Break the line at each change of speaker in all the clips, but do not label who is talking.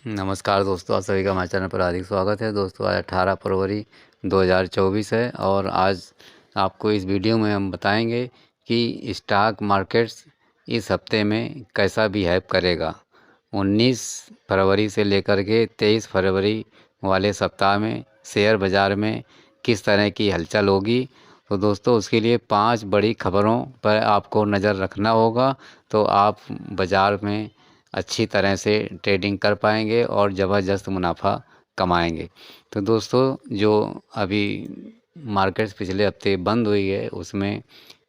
नमस्कार दोस्तों, आप सभी का हमारे चैनल पर हार्दिक स्वागत है। दोस्तों, आज 18 फरवरी 2024 है और आज आपको इस वीडियो में हम बताएंगे कि स्टॉक मार्केट्स इस हफ्ते में कैसा बिहेव करेगा। 19 फरवरी से लेकर के 23 फरवरी वाले सप्ताह में शेयर बाज़ार में किस तरह की हलचल होगी। तो दोस्तों, उसके लिए 5 बड़ी खबरों पर आपको नज़र रखना होगा, तो आप बाज़ार में अच्छी तरह से ट्रेडिंग कर पाएंगे और ज़बरदस्त मुनाफा कमाएंगे। तो दोस्तों, जो अभी मार्केट्स पिछले हफ्ते बंद हुई है उसमें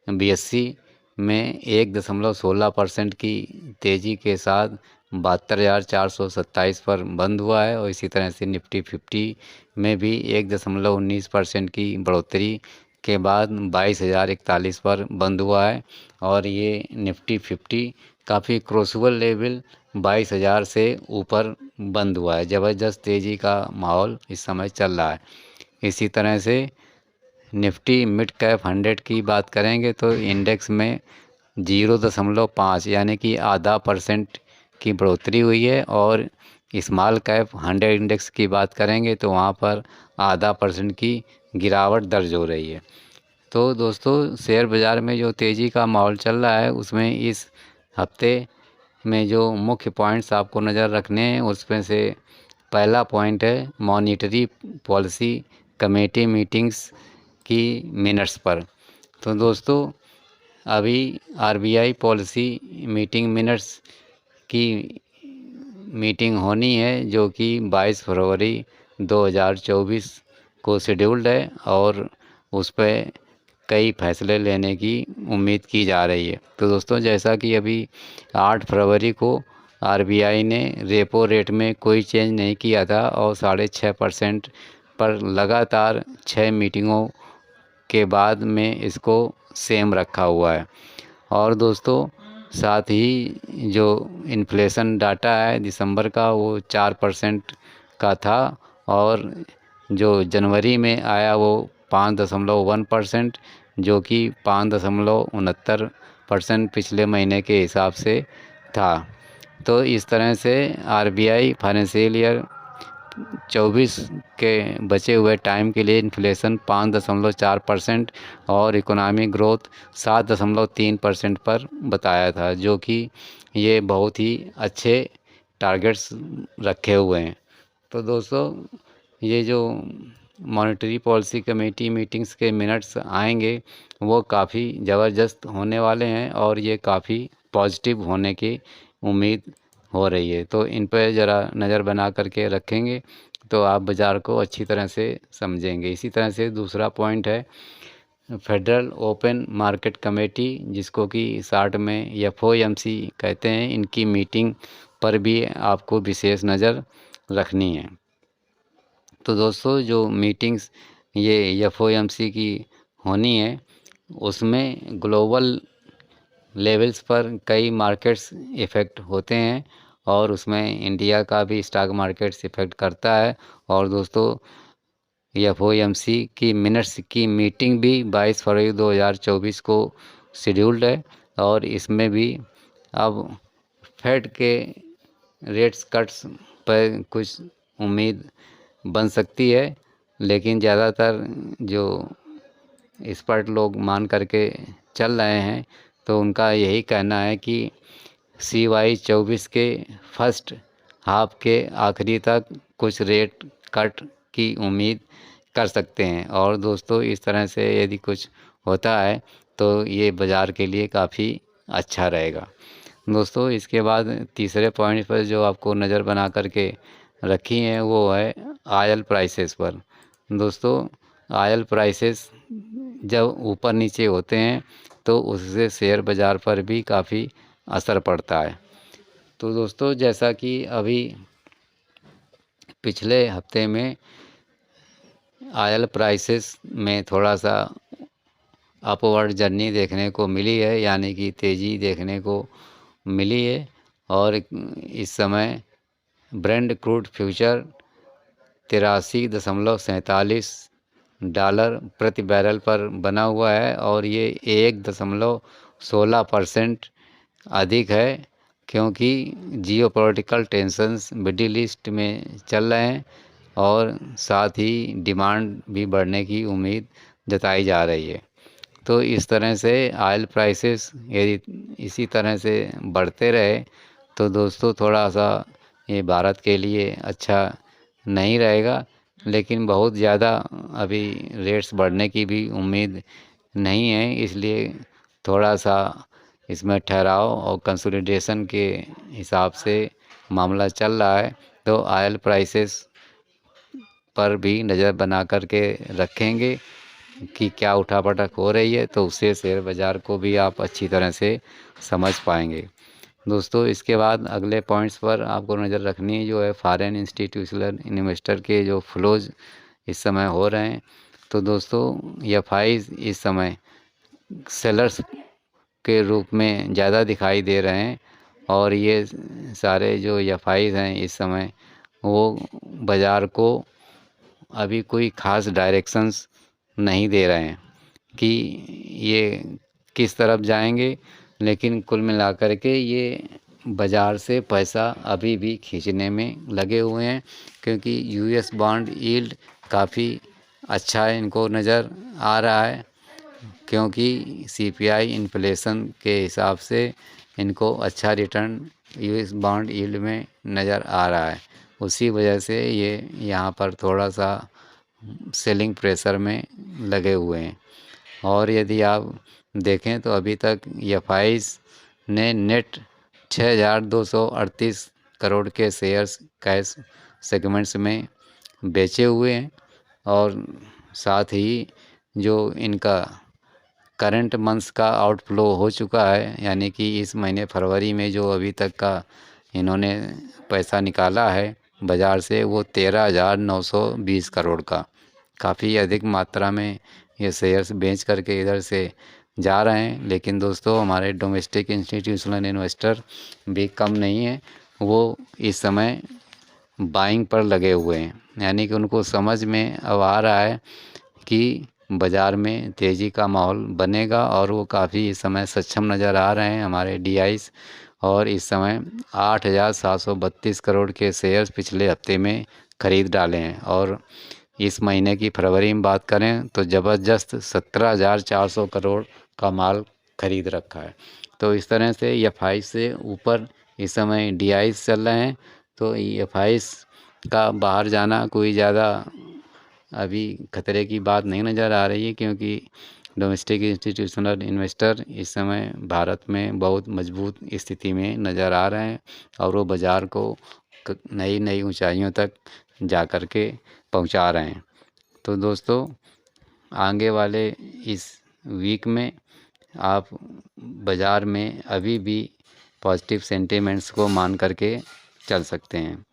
बीएससी में 1.16% की तेज़ी के साथ 72,427 पर बंद हुआ है और इसी तरह से निफ्टी 50 में भी 1.19% की बढ़ोतरी के बाद 22,041 पर बंद हुआ है और ये निफ्टी 50 काफ़ी क्रूशियल लेवल 22,000 से ऊपर बंद हुआ है। ज़बरदस्त तेज़ी का माहौल इस समय चल रहा है। इसी तरह से निफ्टी मिड कैप 100 की बात करेंगे तो इंडेक्स में 0.5 यानी कि ½ % की बढ़ोतरी हुई है और स्मॉल कैप 100 इंडेक्स की बात करेंगे तो वहाँ पर ½ % की गिरावट दर्ज हो रही है। तो दोस्तों, शेयर बाज़ार में जो तेज़ी का माहौल चल रहा है उसमें इस हफ्ते में जो मुख्य पॉइंट्स आपको नज़र रखने हैं उसमें से पहला पॉइंट है मॉनेटरी पॉलिसी कमेटी मीटिंग्स की मिनट्स पर। तो दोस्तों, अभी आरबीआई पॉलिसी मीटिंग मिनट्स की मीटिंग होनी है जो कि 22 फरवरी 2024 को शेड्यूल्ड है और उस पर कई फैसले लेने की उम्मीद की जा रही है। तो दोस्तों, जैसा कि अभी 8 फरवरी को आरबीआई ने रेपो रेट में कोई चेंज नहीं किया था और 6.5% पर लगातार 6 मीटिंगों के बाद में इसको सेम रखा हुआ है। और दोस्तों, साथ ही जो इन्फ्लेशन डाटा है दिसंबर का वो 4% का था और जो जनवरी में आया वो 5.1%, जो कि 5.69% पिछले महीने के हिसाब से था। तो इस तरह से आरबीआई फाइनेंशियल ईयर 24 के बचे हुए टाइम के लिए इन्फ्लेशन 5.4% और इकोनॉमिक ग्रोथ 7.3% पर बताया था, जो कि ये बहुत ही अच्छे टारगेट्स रखे हुए हैं। तो दोस्तों, ये जो मॉनेटरी पॉलिसी कमेटी मीटिंग्स के मिनट्स आएंगे वो काफ़ी ज़बरदस्त होने वाले हैं और ये काफ़ी पॉजिटिव होने की उम्मीद हो रही है। तो इन पर ज़रा नज़र बना करके रखेंगे तो आप बाज़ार को अच्छी तरह से समझेंगे। इसी तरह से दूसरा पॉइंट है फेडरल ओपन मार्केट कमेटी, जिसको कि शार्ट में एफओएमसी कहते हैं, इनकी मीटिंग पर भी आपको विशेष नज़र रखनी है। तो दोस्तों, जो मीटिंग्स ये एफओएमसी की होनी है उसमें ग्लोबल लेवल्स पर कई मार्केट्स इफ़ेक्ट होते हैं और उसमें इंडिया का भी स्टॉक मार्केट्स इफ़ेक्ट करता है। और दोस्तों, एफओएमसी की मिनट्स की मीटिंग भी 22 फरवरी 2024 को शेड्यूल्ड है और इसमें भी अब फेड के रेट्स कट्स पर कुछ उम्मीद बन सकती है, लेकिन ज़्यादातर जो एक्सपर्ट लोग मान करके चल रहे हैं तो उनका यही कहना है कि CY 24 के फर्स्ट हाफ के आखिरी तक कुछ रेट कट की उम्मीद कर सकते हैं। और दोस्तों, इस तरह से यदि कुछ होता है तो ये बाज़ार के लिए काफ़ी अच्छा रहेगा। दोस्तों, इसके बाद तीसरे पॉइंट पर जो आपको नज़र बना करके रखी है वो है ऑयल प्राइसेस पर। दोस्तों, ऑयल प्राइसेस जब ऊपर नीचे होते हैं तो उससे शेयर बाज़ार पर भी काफ़ी असर पड़ता है। तो दोस्तों, जैसा कि अभी पिछले हफ्ते में ऑयल प्राइसेस में थोड़ा सा अपवर्ड जर्नी देखने को मिली है, यानी कि तेज़ी देखने को मिली है और इस समय ब्रेंट क्रूड फ्यूचर 83.47 प्रति बैरल पर बना हुआ है और ये 1.16% अधिक है क्योंकि जियोपॉलिटिकल टेंशन्स मिडिल ईस्ट में चल रहे हैं और साथ ही डिमांड भी बढ़ने की उम्मीद जताई जा रही है। तो इस तरह से ऑयल प्राइसेस यदि इसी तरह से बढ़ते रहे तो दोस्तों थोड़ा सा ये भारत के लिए अच्छा नहीं रहेगा। लेकिन बहुत ज़्यादा अभी रेट्स बढ़ने की भी उम्मीद नहीं है, इसलिए थोड़ा सा इसमें ठहराव और कंसोलिडेशन के हिसाब से मामला चल रहा है। तो ऑयल प्राइसेस पर भी नज़र बना कर के रखेंगे कि क्या उठापटक हो रही है, तो उससे शेयर बाज़ार को भी आप अच्छी तरह से समझ पाएंगे। दोस्तों इसके बाद अगले पॉइंट्स पर आपको नज़र रखनी जो है फॉरेन इंस्टीट्यूशनल इन्वेस्टर के जो फ्लोज इस समय हो रहे हैं। तो दोस्तों एफआईज इस समय सेलर्स के रूप में ज़्यादा दिखाई दे रहे हैं और ये सारे जो एफआईज हैं इस समय वो बाज़ार को अभी कोई ख़ास डायरेक्शंस नहीं दे रहे हैं कि ये किस तरफ जाएंगे। लेकिन कुल मिलाकर के ये बाज़ार से पैसा अभी भी खींचने में लगे हुए हैं, क्योंकि यूएस बॉन्ड यील्ड काफ़ी अच्छा इनको नज़र आ रहा है, क्योंकि सीपीआई इन्फ्लेशन के हिसाब से इनको अच्छा रिटर्न यूएस बॉन्ड यील्ड में नज़र आ रहा है। उसी वजह से ये यहाँ पर थोड़ा सा सेलिंग प्रेशर में लगे हुए हैं। और यदि आप देखें तो अभी तक एफआईज ने नेट 6,238 करोड़ के शेयर्स कैश सेगमेंट्स में बेचे हुए हैं और साथ ही जो इनका करंट मंथ्स का आउटफ्लो हो चुका है, यानी कि इस महीने फरवरी में जो अभी तक का इन्होंने पैसा निकाला है बाज़ार से वो 13,920 करोड़ का, काफ़ी अधिक मात्रा में ये शेयर्स बेच करके इधर से जा रहे हैं। लेकिन दोस्तों हमारे डोमेस्टिक इंस्टीट्यूशनल इन्वेस्टर भी कम नहीं है, वो इस समय बाइंग पर लगे हुए हैं, यानी कि उनको समझ में अब आ रहा है कि बाज़ार में तेज़ी का माहौल बनेगा और वो काफ़ी इस समय सक्षम नज़र आ रहे हैं हमारे डीआईस। और इस समय 8,732 करोड़ के शेयर्स पिछले हफ्ते में ख़रीद डाले हैं और इस महीने की फरवरी में बात करें तो ज़बरदस्त 17,400 करोड़ का माल खरीद रखा है। तो इस तरह से एफआई से ऊपर इस समय डीआईस चल रहे हैं। तो एफआई का बाहर जाना कोई ज़्यादा अभी खतरे की बात नहीं नज़र आ रही है, क्योंकि डोमेस्टिक इंस्टीट्यूशनल इन्वेस्टर इस समय भारत में बहुत मजबूत स्थिति में नज़र आ रहे हैं और वो बाज़ार को नई नई ऊंचाइयों तक जा कर के पहुंचा रहे हैं। तो दोस्तों आगे वाले इस वीक में आप बाज़ार में अभी भी पॉजिटिव सेंटिमेंट्स को मान करके चल सकते हैं।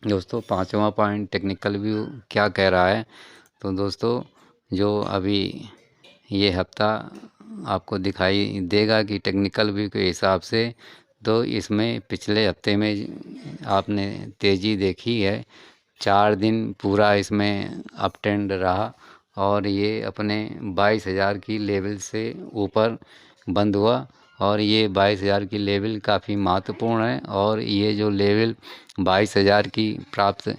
दोस्तों पांचवा पॉइंट टेक्निकल व्यू क्या कह रहा है। तो दोस्तों जो अभी ये हफ्ता आपको दिखाई देगा कि टेक्निकल व्यू के हिसाब से तो इसमें पिछले हफ्ते में आपने तेज़ी देखी है, 4 दिन पूरा इसमें अप ट्रेंड रहा और ये अपने 22,000 की लेवल से ऊपर बंद हुआ और ये 22,000 की लेवल काफ़ी महत्वपूर्ण है और ये जो लेवल 22,000 की प्राप्त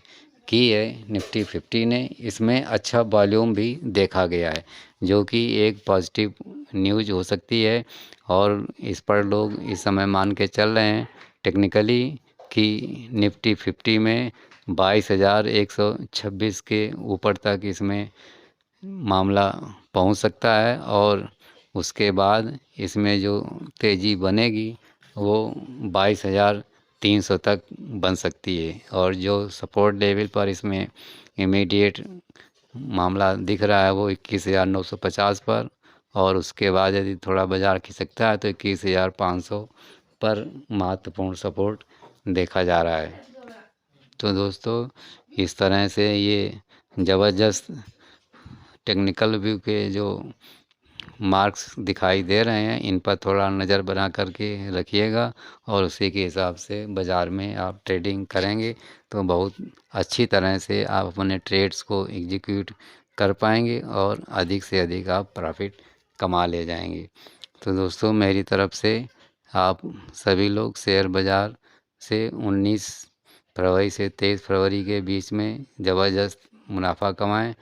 की है निफ्टी 50 ने, इसमें अच्छा वॉल्यूम भी देखा गया है जो कि एक पॉजिटिव न्यूज़ हो सकती है। और इस पर लोग इस समय मान के चल रहे हैं टेक्निकली कि निफ्टी 50 में 22,126 के ऊपर तक इसमें मामला पहुंच सकता है और उसके बाद इसमें जो तेज़ी बनेगी वो 22,300 तक बन सकती है। और जो सपोर्ट लेवल पर इसमें इमीडिएट मामला दिख रहा है वो 21,950 पर, और उसके बाद यदि थोड़ा बाज़ार खिसकता है तो 21,500 पर महत्वपूर्ण सपोर्ट देखा जा रहा है। तो दोस्तों इस तरह से ये ज़बरदस्त टेक्निकल व्यू के जो मार्क्स दिखाई दे रहे हैं इन पर थोड़ा नज़र बना करके रखिएगा और उसी के हिसाब से बाज़ार में आप ट्रेडिंग करेंगे तो बहुत अच्छी तरह से आप अपने ट्रेड्स को एग्जीक्यूट कर पाएंगे और अधिक से अधिक आप प्रॉफिट कमा ले जाएंगे। तो दोस्तों मेरी तरफ से आप सभी लोग शेयर बाज़ार से 19 फरवरी से 23 फरवरी के बीच में ज़बरदस्त मुनाफा कमाएं।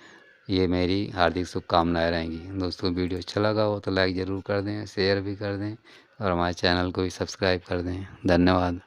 ये मेरी हार्दिक शुभकामनाएं रहेंगी। दोस्तों वीडियो अच्छा लगा हो तो लाइक ज़रूर कर दें, शेयर भी कर दें और हमारे चैनल को भी सब्सक्राइब कर दें। धन्यवाद।